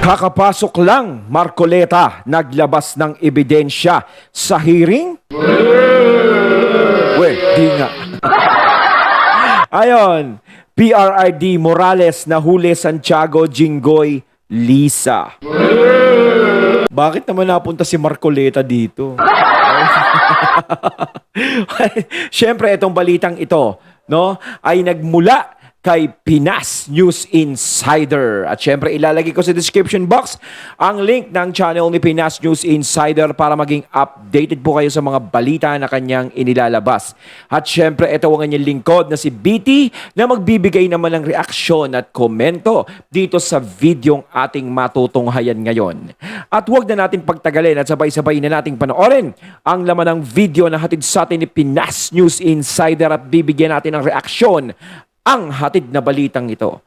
Kakapasok lang, Marcoleta naglabas ng ebidensya sa hearing? Di nga. Ayon, PRRD Morales nahuli Santiago Jinggoy Lisa. Bakit naman napunta si Marcoleta dito? Siyempre, itong balitang ito, no, ay nagmula kay Pinas News Insider. At syempre, ilalagay ko sa description box ang link ng channel ni Pinas News Insider para maging updated po kayo sa mga balita na kanyang inilalabas. At syempre, ito ang kanyang lingkod na si BT na magbibigay naman ng reaksyon at komento dito sa videong ating matutunghayan ngayon. At huwag na natin pagtagalin at sabay-sabay na nating panoorin ang laman ng video na hatid sa atin ni Pinas News Insider at bibigyan natin ng reaksyon ang hatid na balitang ito.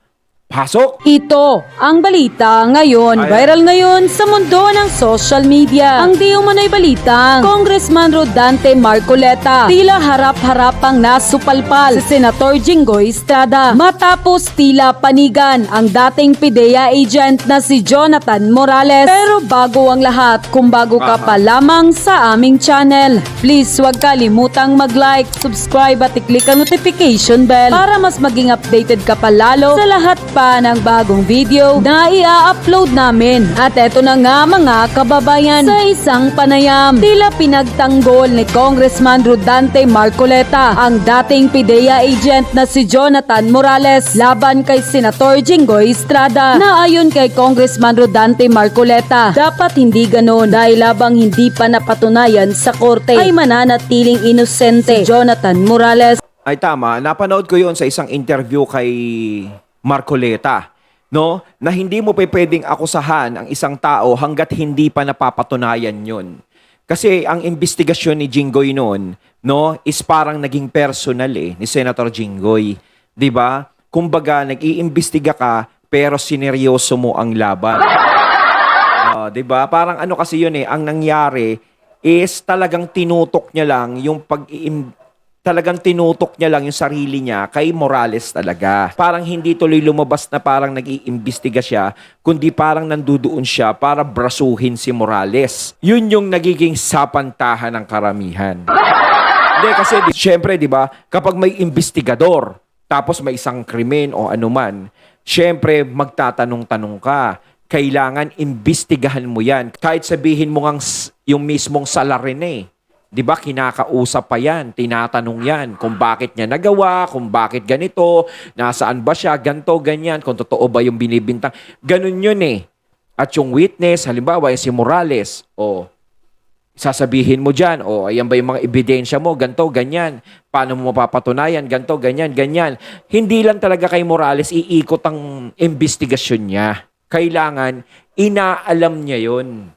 Pasok! Ito ang balita ngayon. Viral ngayon sa mundo ng social media. Ang di umano'y balitang Congressman Rodante Marcoleta tila harap-harapang nasupalpal si Senator Jinggoy Estrada matapos tila panigan ang dating PIDEA agent na si Jonathan Morales. Pero bago ang lahat, kung bago ka pa lamang sa aming channel, please huwag kalimutang mag-like, subscribe at i-click ang notification bell para mas maging updated ka pa lalo sa lahat ng bagong video na i-upload namin. At eto na nga mga kababayan, sa isang panayam, tila pinagtanggol ni Congressman Rodante Marcoleta ang dating PIDEA agent na si Jonathan Morales laban kay Senator Jinggoy Estrada, na ayon kay Congressman Rodante Marcoleta, dapat hindi ganon dahil labang hindi pa napatunayan sa korte ay mananatiling inosente si Jonathan Morales. Ay tama, napanood ko yon sa isang interview kay Marcoleta, no? Na hindi mo pwedeng akusahan ang isang tao hanggat hindi pa napapatunayan yun. Kasi ang investigasyon ni Jinggoy noon, no, is parang naging personal ni Senator Jinggoy. 'Di ba? Kumbaga, nag-iimbestiga ka pero sineryoso mo ang laban. 'Di ba? Parang ano kasi yun ang nangyari is talagang tinutok niya lang yung talagang tinutok niya lang yung sarili niya kay Morales talaga. Parang hindi tuloy lumabas na parang nag-iimbestiga siya, kundi parang nandudoon siya para brasuhin si Morales. Yun yung nagiging sapantahan ng karamihan. Hindi kasi, syempre, di ba, kapag may investigador, tapos may isang krimen o anuman, syempre, magtatanong-tanong ka. Kailangan imbestigahan mo yan. Kahit sabihin mo ngang yung mismong salarin 'di ba, kinakausap pa yan, tinatanong yan kung bakit niya nagawa, kung bakit ganito, nasaan ba siya, ganto, ganyan, kung totoo ba yung binibintang. Ganun yun At yung witness, halimbawa, si Morales, sasabihin mo dyan, ayan ba yung mga ebidensya mo, ganto, ganyan, paano mo mapapatunayan, ganto, ganyan, ganyan. Hindi lang talaga kay Morales iikot ang investigasyon niya. Kailangan, inaalam niya yun.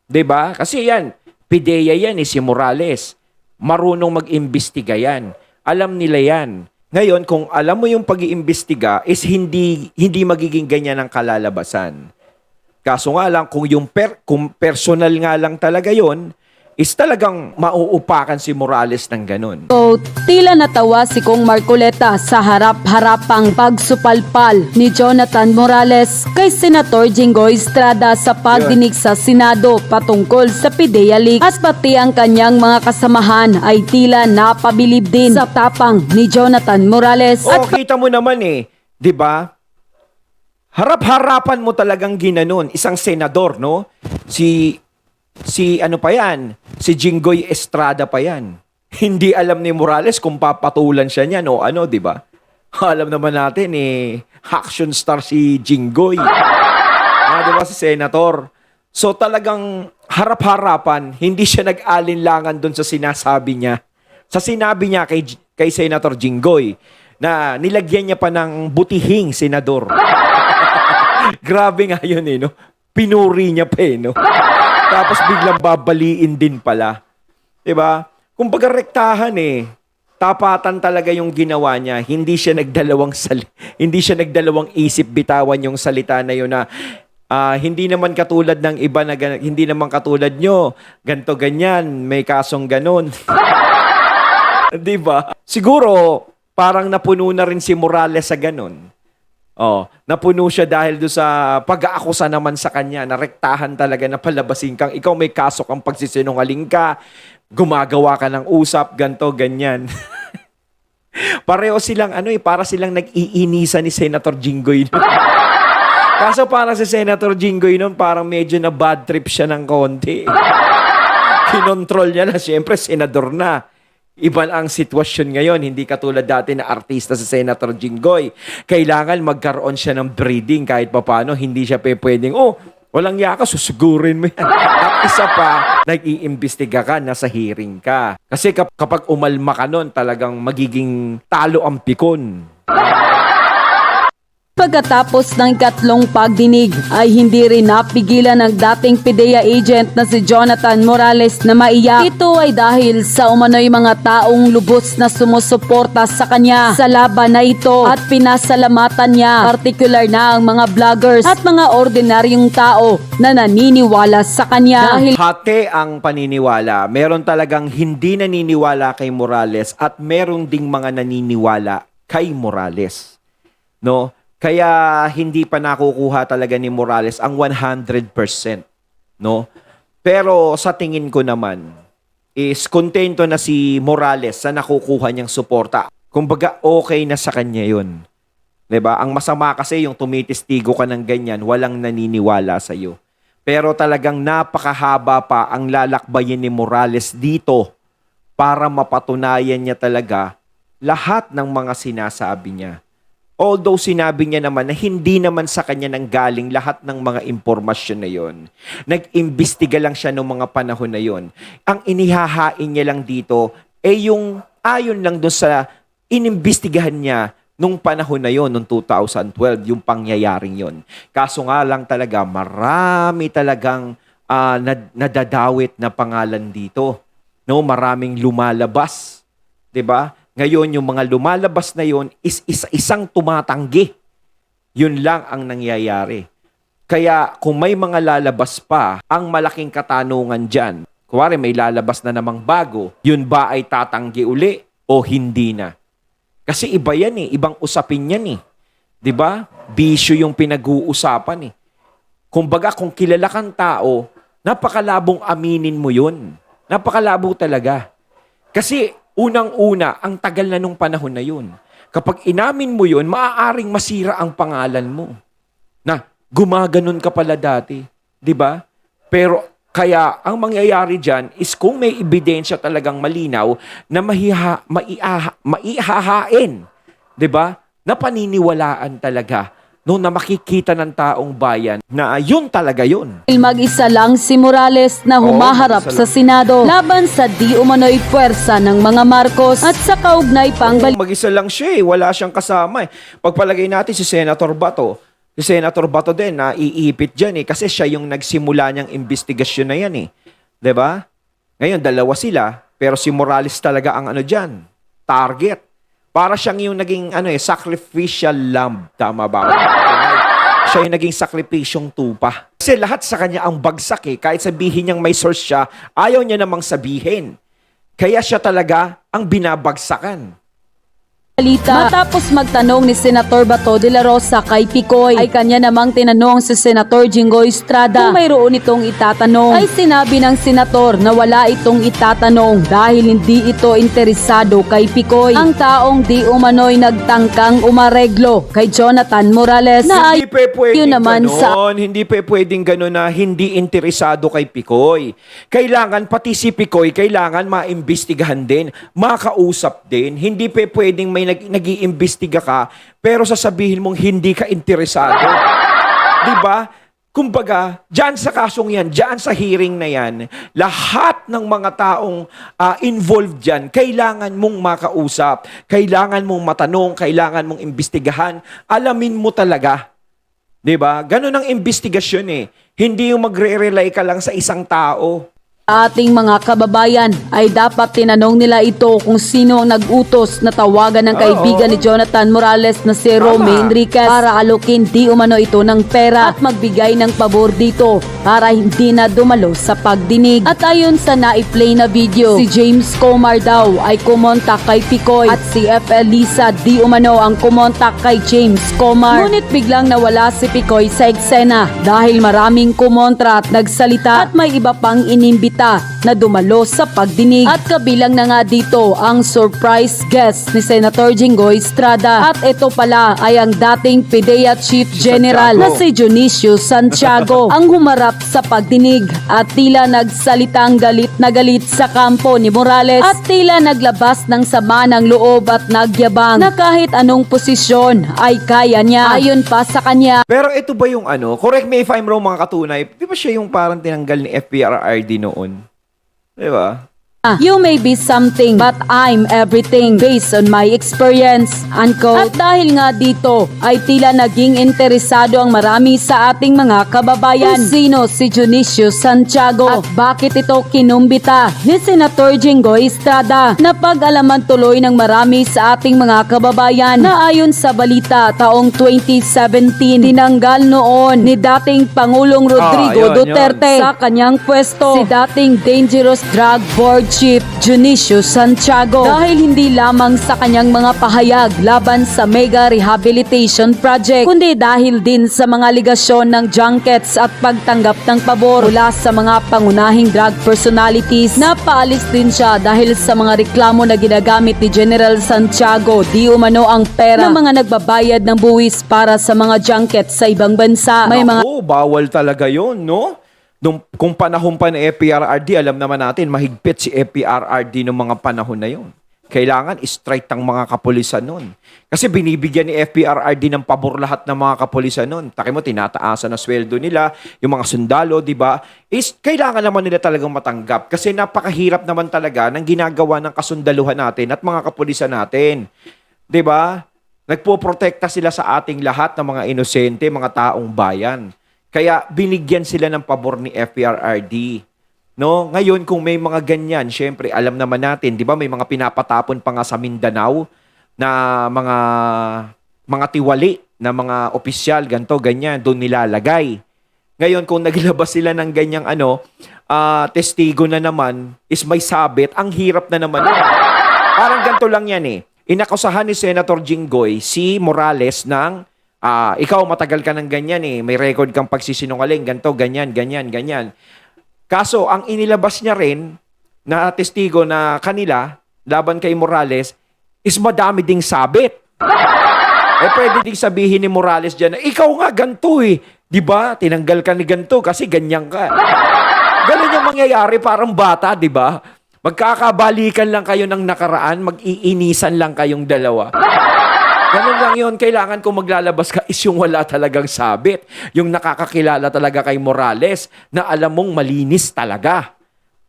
'Di ba? Kasi yan, PIDEA yan si Morales. Marunong mag-imbestiga yan. Alam nila yan. Ngayon, kung alam mo yung pag-iimbestiga is hindi magiging ganyan ang kalalabasan. Kaso nga lang, kung personal nga lang talaga yon, is talagang mauupakan si Morales ng ganun. So, tila natawa si Kong Marcoleta sa harap-harapang pagsupalpal ni Jonathan Morales kay Senator Jinggoy Estrada sa pagdinig sa Senado patungkol sa PIDEA leak. As pati ang kanyang mga kasamahan ay tila napabilib din sa tapang ni Jonathan Morales. At kita mo naman di ba? Harap-harapan mo talagang ginanon isang senador, no? Si ano pa yan? Si Jinggoy Estrada pa yan. Hindi alam ni Morales kung papatulan siya niyan o ano, di ba? Alam naman natin action star si Jinggoy. Di ba si Senator? So talagang harap-harapan, hindi siya nag-alinlangan doon sa sinasabi niya. Sa sinabi niya kay Senator Jinggoy na nilagyan niya pa ng butihing senador. Grabe nga yun no? Pinuri niya pa no? Tapos biglang babaliin din pala. 'Di ba? Kumbaga rektahan Tapatan talaga yung ginawa niya. Hindi siya nagdalawang isip bitawan yung salita na yun na hindi naman katulad ng iba na hindi naman katulad nyo. Ganto ganyan, may kasong ganon. 'Di ba? Siguro parang napuno na rin si Morales sa ganon. Napuno siya dahil do sa pag-aakusa naman sa kanya, narektahan talaga na palabasin kang ikaw may kaso kang pagsisinungaling ka, gumagawa ka ng usap, ganto, ganyan. Pareho silang para silang nag-iinisa ni Senator Jinggoy. Kaso para si Senator Jinggoy noon, parang medyo na bad trip siya ng konti. Kinontrol niya na, siyempre, senador na. Iba ang sitwasyon ngayon, hindi katulad dati na artista si Senator Jinggoy. Kailangan magkaroon siya ng breeding kahit papano, hindi siya pwedeng, walang yaka, susugurin mo yan. At isa pa, nag-iimbestiga ka, nasa hearing ka. Kasi kapag umalma ka nun, talagang magiging talo ang pikon. Pagkatapos ng ikatlong pagdinig ay hindi rin napigilan ng dating PIDEA agent na si Jonathan Morales na maiyak. Ito ay dahil sa umano'y mga taong lubos na sumusuporta sa kanya sa laban na ito at pinasalamatan niya, partikular na ang mga vloggers at mga ordinaryong tao na naniniwala sa kanya. Dahil Hati ang paniniwala. Meron talagang hindi naniniwala kay Morales at meron ding mga naniniwala kay Morales. No? Kaya hindi pa nakukuha talaga ni Morales ang 100%, no? Pero sa tingin ko naman is kontento na si Morales sa nakukuha niyang suporta. Kumbaga okay na sa kanya 'yun. 'Di ba? Ang masama kasi yung tumitistigo ka ng ganyan, walang naniniwala sa iyo. Pero talagang napakahaba pa ang lalakbayin ni Morales dito para mapatunayan niya talaga lahat ng mga sinasabi niya. Although sinabi niya naman na hindi naman sa kanya nanggaling lahat ng mga impormasyon na yon. Nag-imbestiga lang siya noong mga panahon na yon. Ang inihahain niya lang dito ay yung ayon lang doon sa inimbestigahan niya nung panahon na yon, noong 2012, yung pangyayaring yon. Kaso nga lang talaga, marami talagang nadadawit na pangalan dito. No, maraming lumalabas. 'Di ba? Ngayon, yung mga lumalabas na yon is isang tumatanggi. Yun lang ang nangyayari. Kaya kung may mga lalabas pa, ang malaking katanungan dyan, kuwari may lalabas na namang bago, yun ba ay tatanggi uli o hindi na? Kasi iba yan ibang usapin yan . 'Di ba? Bisyo yung pinag-uusapan . Kumbaga, kung kilala kang tao, napakalabong aminin mo yun. Napakalabo talaga. Kasi unang-una, ang tagal na nung panahon na yun. Kapag inamin mo yun, maaaring masira ang pangalan mo. Na, gumaganon ka pala dati. 'Di ba? Pero, kaya, ang mangyayari dyan is kung may ebidensya talagang malinaw na maihahain. 'Di ba? Na paniniwalaan talaga. No, na makikita ng taong bayan na yun talaga yun. mag-isa lang si Morales na humaharap sa Senado laban sa di umano'y puwersa ng mga Marcos at sa kaugnay pang Mag-isa lang siya wala siyang kasama . Pagpalagay natin si Senator Bato. Si Senator Bato din na iipit dyan kasi siya yung nagsimula niyang investigasyon na yan . 'Di ba? Ngayon, dalawa sila, pero si Morales talaga ang dyan, target. Para siyang yung naging sacrificial lamb. Tama ba? Siya yung naging sakripisyong tupa. Kasi lahat sa kanya ang bagsak . Kahit sabihin niyang may source siya, ayaw niya namang sabihin. Kaya siya talaga ang binabagsakan. balita. Matapos magtanong ni Senator Bato de la Rosa kay Picoy, ay kanya namang tinanong si Senator Jinggoy Estrada kung mayroon itong itatanong. Ay sinabi ng senator na wala itong itatanong dahil hindi ito interesado kay Picoy, ang taong di umano'y nagtangkang umareglo kay Jonathan Morales na Hindi pa pwedeng naman ganon. sa Hindi pa pwedeng ganon na hindi interesado kay Picoy. Kailangan, pati si Picoy, kailangan maimbestigahan din, makausap din. Hindi pa pwedeng may nag-iimbestiga ka, pero sasabihin mong hindi ka interesado. Diba? Kumbaga, dyan sa kasong yan, dyan sa hearing na yan, lahat ng mga taong involved dyan, kailangan mong makausap, kailangan mong matanong, kailangan mong imbestigahan, alamin mo talaga. Diba? Ganun ang investigasyon . Hindi yung magre-rely ka lang sa isang tao. ating mga kababayan ay dapat tinanong nila ito kung sino ang nag-utos na tawagan ng kaibigan ni Jonathan Morales na si Romy Enriquez para alokin di umano ito ng pera at magbigay ng pabor dito para hindi na dumalo sa pagdinig. At ayon sa na-play na video, si James Comar daw ay kumontak kay Picoy at si FL Lisa di umano ang kumontak kay James Comar. Ngunit biglang nawala si Picoy sa eksena dahil maraming kumontra at nagsalita at may iba pang inimbita na dumalo sa pagdinig. At kabilang na nga dito ang surprise guest ni Senator Jinggoy Estrada. At ito pala ay ang dating PIDEA Chief General na si Dionisio Santiago ang humarap sa pagdinig at tila nagsalitang galit na galit sa kampo ni Morales at tila naglabas ng sama ng loob at nagyabang na kahit anong posisyon ay kaya niya. Ayon pa sa kanya, Pero ito ba yung correct me if I'm wrong mga katunay, di ba siya yung parang tinanggal ni FPRRD noon? Di ba? you may be something but I'm everything based on my experience, unquote. At dahil nga dito ay tila naging interesado ang marami sa ating mga kababayan kung sino si Dionisio Santiago at bakit ito kinumbita ni Senator Jinggoy Estrada. Napag-alaman tuloy ng marami sa ating mga kababayan na ayon sa balita taong 2017 tinanggal noon ni dating Pangulong Rodrigo yun. Duterte sa kanyang pwesto si dating Dangerous Drug Board Chief Dionisio Santiago dahil hindi lamang sa kanyang mga pahayag laban sa Mega Rehabilitation Project kundi dahil din sa mga ligasyon ng junkets at pagtanggap ng pabor mula sa mga pangunahing drug personalities. Napaalis din siya dahil sa mga reklamo na ginagamit ni General Santiago di umano ang pera ng mga nagbabayad ng buwis para sa mga junkets sa ibang bansa. May mga Bawal talaga yun, no? Kung panahon pa ng FPRRD, alam naman natin, mahigpit si FPRRD ng mga panahon na yun. Kailangan straight ang mga kapulisan nun. Kasi binibigyan ni FPRRD ng pabor lahat ng mga kapulisan nun. Taki mo, tinataasan na sweldo nila, yung mga sundalo, di ba? Kailangan naman nila talagang matanggap. Kasi napakahirap naman talaga ng ginagawa ng kasundaluhan natin at mga kapulisan natin. Di ba? Nagpoprotekta sila sa ating lahat ng mga inosente, mga taong bayan. Kaya binigyan sila ng pabor ni FPRRD. No? Ngayon, kung may mga ganyan, syempre, alam naman natin, di ba, may mga pinapatapon pa nga sa Mindanao na mga tiwali na mga opisyal, ganto, ganyan, doon nilalagay. Ngayon, kung naglabas sila ng ganyang testigo na naman, is may sabit, ang hirap na naman. Parang ganito lang yan eh. Inakusahan ni Senator Jinggoy si Morales ng ikaw matagal ka ng ganyan eh, may record kang pagsisinungaling, ganto, ganyan, ganyan, ganyan. Kaso, ang inilabas niya rin na testigo na kanila, laban kay Morales, is madami ding sabit. Pwede ding sabihin ni Morales dyan na, ikaw nga ganto eh. Diba? Tinanggal ka ni ganto kasi ganyan ka. Ganun yung mangyayari, parang bata, diba? Magkakabalikan lang kayo ng nakaraan, mag-iinisan lang kayong dalawa. Ganun lang yun. Kailangan kung maglalabas ka is yung wala talagang sabit. Yung nakakakilala talaga kay Morales na alam mong malinis talaga.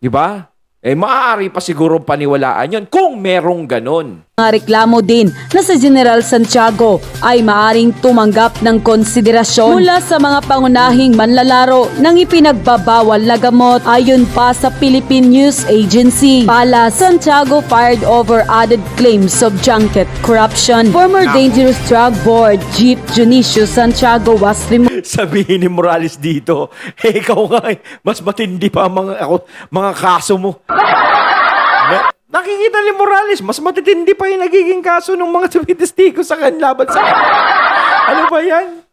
Diba? Maaari pa siguro paniwalaan yun kung merong ganun. mga reklamo din na si General Santiago ay maaring tumanggap ng konsiderasyon mula sa mga pangunahing manlalaro ng ipinagbabawal na gamot. Ayon pa sa Philippine News Agency, pala Santiago fired over added claims of junket corruption. Former Dangerous Drug Board Chief Dionisio Santiago was removed. Sabihin ni Morales dito, ikaw nga mas matindi pa ang mga kaso mo. Nakikita ni Morales, mas matitindi pa yung nagiging kaso ng mga tumitestigo sa laban sa ano ba yan?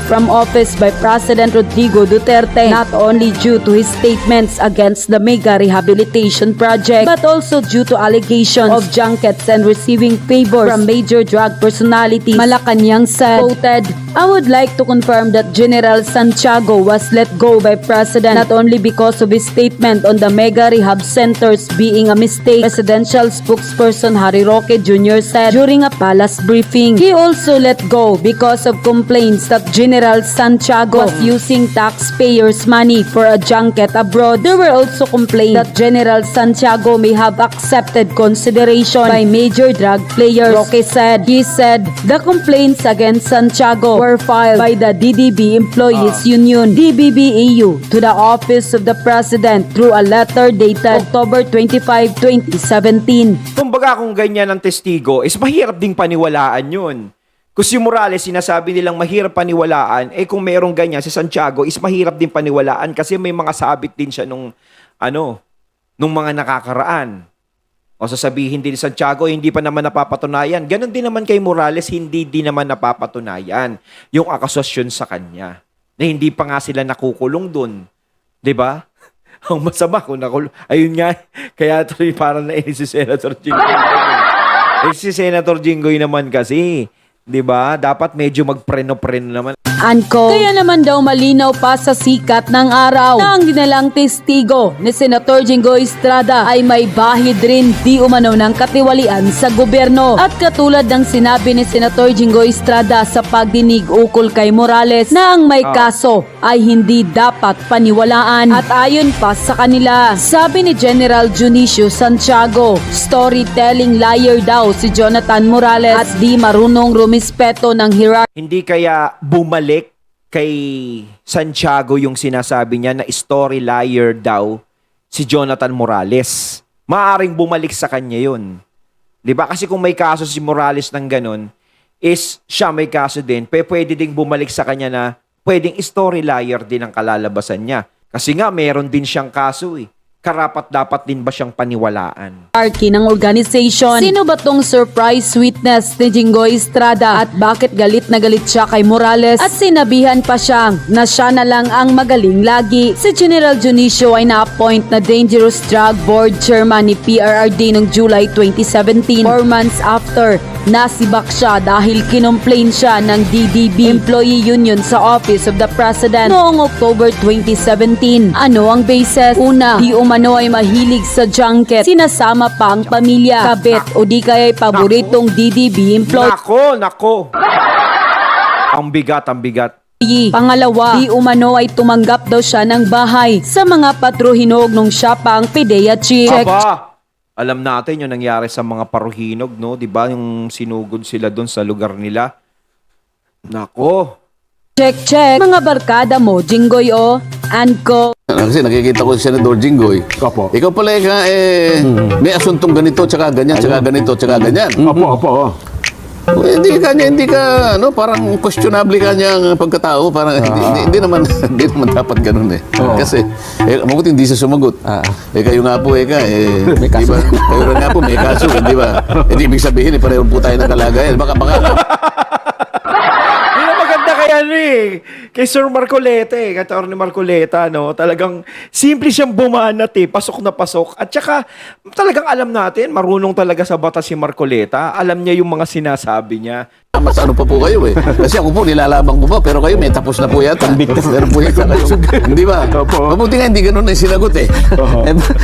From office by President Rodrigo Duterte, not only due to his statements against the Mega Rehabilitation Project, but also due to allegations of junkets and receiving favors from major drug personalities. Malacanang said, quoted, I would like to confirm that General Santiago was let go by President not only because of his statement on the Mega Rehab Centers being a mistake. Presidential spokesperson Harry Roque Jr. said during a palace briefing. He also let go because of complaints that General Santiago was using taxpayers' money for a junket abroad. There were also complaints that General Santiago may have accepted consideration by major drug players. Roque said, he said, the complaints against Santiago were filed by the DDB Employees Union, DBBEU, to the Office of the President through a letter dated October 25, 2017. Kumbaga kung ganyan ang testigo, is mahirap ding paniwalaan yun. Kung si Morales, sinasabi nilang mahirap paniwalaan, eh kung merong ganyan, si Santiago is mahirap din paniwalaan kasi may mga sabit din siya nung mga nakakaraan. O sasabihin din ni Santiago, hindi pa naman napapatunayan. Ganon din naman kay Morales, hindi din naman napapatunayan yung akasosyon sa kanya. Na hindi pa nga sila nakukulong dun. 'Di ba? Ang masama kung nakulong. Ayun nga, kaya tuloy parang nainis si Senator Jinggoy. Eh si Senator Jinggoy naman kasi, 'di ba? Dapat medyo magpreno-preno naman. Kaya naman daw malinaw pa sa sikat ng araw na ang dinalang testigo ni Senator Jinggoy Estrada ay may bahid rin di umano ng katiwalian sa gobyerno. At katulad ng sinabi ni Senator Jinggoy Estrada sa pagdinig ukol kay Morales na ang may kaso ay hindi dapat paniwalaan. At ayon pa sa kanila, sabi ni General Junicio Santiago, storytelling liar daw si Jonathan Morales at di marunong rumispeto ng hierarchy. Hindi kaya bumalik kay Santiago yung sinasabi niya na story liar daw si Jonathan Morales. Maaring bumalik sa kanya yun. 'Di ba? Kasi kung may kaso si Morales ng ganun, is siya may kaso din, pwede ding bumalik sa kanya na pwedeng story liar din ang kalalabasan niya. Kasi nga, meron din siyang kaso eh. Karapat dapat din ba siyang paniwalaan? Ng organization. Sino ba tong surprise witness ni Jinggoy Estrada at bakit galit na galit siya kay Morales at sinabihan pa siyang na siya na lang ang magaling lagi? Si General Junicio ay na-appoint na Dangerous Drug Board Chairman ni PRRD noong July 2017, 4 months after nasibak siya dahil kinomplain siya ng DDB Employee Union sa Office of the President noong October 2017. Ano ang basis? Una, di umano ay mahilig sa junket. Sinasama pa ang pamilya, kabit o di kaya'y paboritong DDB employee. Nako. Ang bigat. Pangalawa, di umano ay tumanggap daw siya ng bahay sa mga patruhinog nung siya pa ang PIDEA chief. Aba, alam natin yung nangyari sa mga paruhinog, no? 'Di ba? Yung sinugod sila doon sa lugar nila. Nako. Check. Mga barkada mo, Jinggoy o Anko. Kasi nakikita ko si Senador Jinggoy. Opo. Ikaw pala may asuntong ganito, tsaka ganyan, tsaka ganito, tsaka ganyan. Opo. Hindi ka, parang questionable ka niyang pagkatao. Parang hindi naman dapat ganun eh. Kasi, mabuti hindi siya sumagot. Kayo nga po, may kaso. Diba? Kayo rin nga po, may kaso, di ba? Hindi ibig sabihin, pareho po tayo ng kalagayan. Baka, Yun ang maganda kay kay Sir Marcoleta kay Atty. Marcoleta, no? Talagang simple siyang bumanat pasok na pasok. At saka, talagang alam natin, marunong talaga sa batas si Marcoleta. Alam niya yung mga sinasabi niya. mas ano pa po kayo eh. Kasi ako po, nilalabang ko pa, pero kayo may tapos na po yata. Meron po yata kayo. Hindi ba? Mabuti nga, hindi ganun na yung sinagot eh.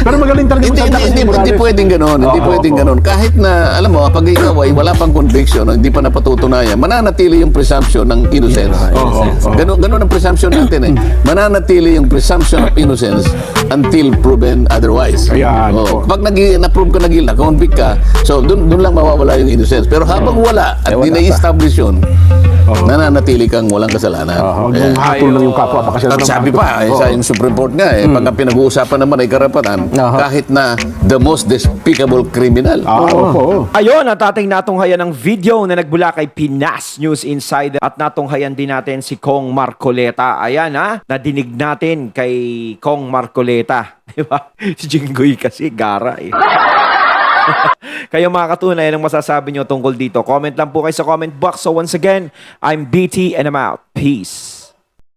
Pero magaling talaga Hindi pwedeng ganun. Hindi pwedeng ganun. Kahit na, alam mo, pag ikaw ay wala pang conviction, hindi pa napatutunayan, mananatili yung presumption ng innocence. Ganun ang presumption natin eh. Mananatili yung presumption of innocence until proven otherwise. Ayan. Pag na-prove ka na guilty, convict ka, so dun lang mawawala yung innocence. Pero habang wala at di na-establish yun, nananatili kang walang kasalanan. Yung hatol ng yung kapwa. At sabi pa, sa yung Supreme Court nga, pagka pinag-uusapan naman ay karapatan, kahit na the most despicable criminal. Ayun, at ating natunghayan ng video na nagbula kay Pinas News Insider at natunghayan din natin si Kong Marcoleta. Ayan nadinig natin kay Kong Marcoleta. Diba? Si Jinggoy kasi gara eh. Kayo mga katunay, anong masasabi nyo tungkol dito? Comment lang po kayo sa comment box. So once again, I'm BT and I'm out. Peace.